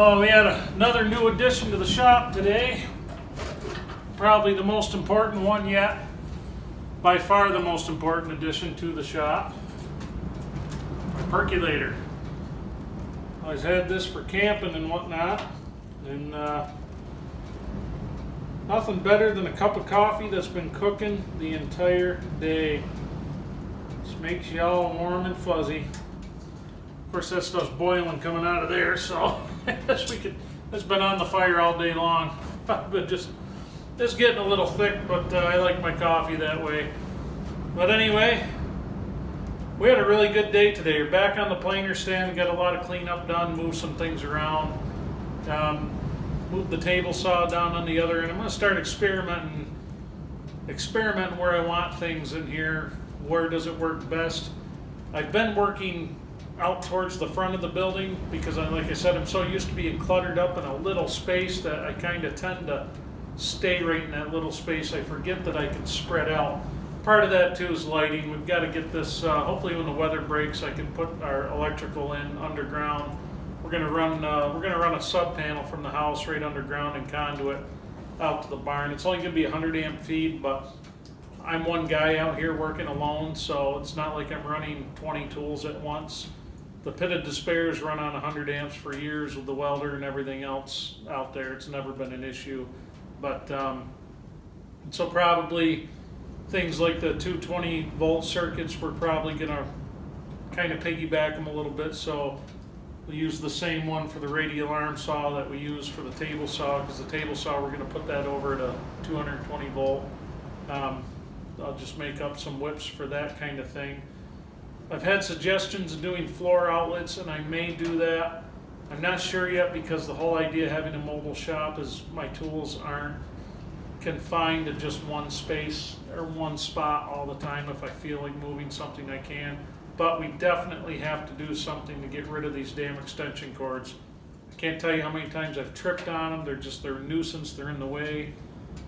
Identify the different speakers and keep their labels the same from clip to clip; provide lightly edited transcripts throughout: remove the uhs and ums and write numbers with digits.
Speaker 1: Oh, we had another new addition to the shop today. Probably the most important one yet. By far the most important addition to the shop. My percolator. Always had this for camping and whatnot. And nothing better than a cup of coffee that's been cooking the entire day. Just makes you all warm and fuzzy. Of course, that stuff's boiling coming out of there, so it's been on the fire all day long. But it's getting a little thick, but I like my coffee that way. But anyway, we had a really good day today. We're back on the planer stand, got a lot of cleanup done, moved some things around, moved the table saw down on the other end. I'm going to start experimenting where I want things in here, where does it work best. I've been working out towards the front of the building because, like I said, I'm so used to being cluttered up in a little space that I kind of tend to stay right in that little space. I forget that I can spread out. Part of that too is lighting. We've got to get this, hopefully when the weather breaks, I can put our electrical in underground. We're gonna run a sub panel from the house right underground and conduit out to the barn. It's only gonna be 100 amp feed, but I'm one guy out here working alone, so it's not like I'm running 20 tools at once. The pit of despairs run on 100 amps for years with the welder and everything else out there. It's never been an issue. But so probably things like the 220 volt circuits, we're probably gonna kind of piggyback them a little bit. So we use the same one for the radial arm saw that we use for the table saw, because the table saw, we're gonna put that over to 220 volt. I'll just make up some whips for that kind of thing. I've had suggestions of doing floor outlets, and I may do that. I'm not sure yet, because the whole idea of having a mobile shop is my tools aren't confined to just one space or one spot all the time. If I feel like moving something, I can. But we definitely have to do something to get rid of these damn extension cords. I can't tell you how many times I've tripped on them. They're a nuisance, they're in the way.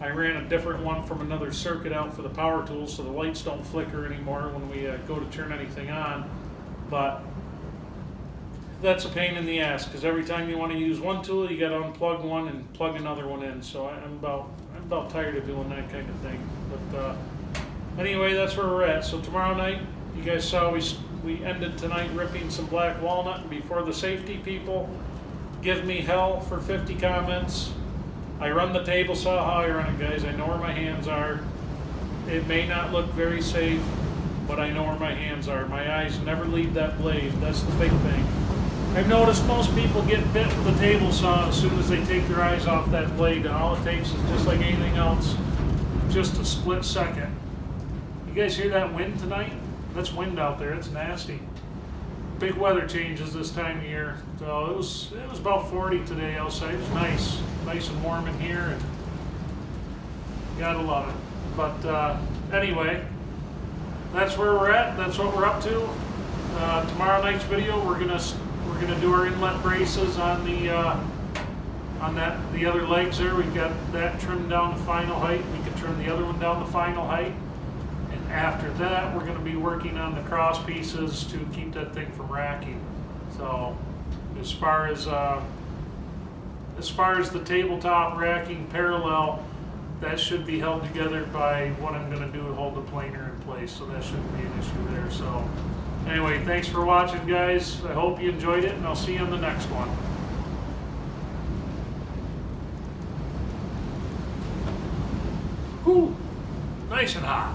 Speaker 1: I ran a different one from another circuit out for the power tools, so the lights don't flicker anymore when we go to turn anything on. But that's a pain in the ass, because every time you want to use one tool, you got to unplug one and plug another one in. So I'm about tired of doing that kind of thing. But anyway, that's where we're at. So tomorrow night, you guys saw we ended tonight ripping some black walnut. And before the safety people give me hell for 50 comments, I run the table saw how I run it, guys. I know where my hands are. It may not look very safe, but I know where my hands are. My eyes never leave that blade. That's the big thing. I've noticed most people get bit with the table saw as soon as they take their eyes off that blade, and all it takes is, just like anything else, just a split second. You guys hear that wind tonight? That's wind out there. It's nasty. Big weather changes this time of year. So it was about 40 today outside. It was nice and warm in here, and gotta love it. But anyway, that's where we're at. That's what we're up to. Tomorrow night's video, we're gonna do our inlet braces on the other legs there. We've got that trimmed down to final height. We can trim the other one down to final height. And after that, we're going to be working on the cross pieces to keep that thing from racking. So as far as the tabletop racking parallel, that should be held together by what I'm going to do to hold the planer in place. So that shouldn't be an issue there. So anyway, thanks for watching, guys. I hope you enjoyed it, and I'll see you on the next one. Whew, nice and hot.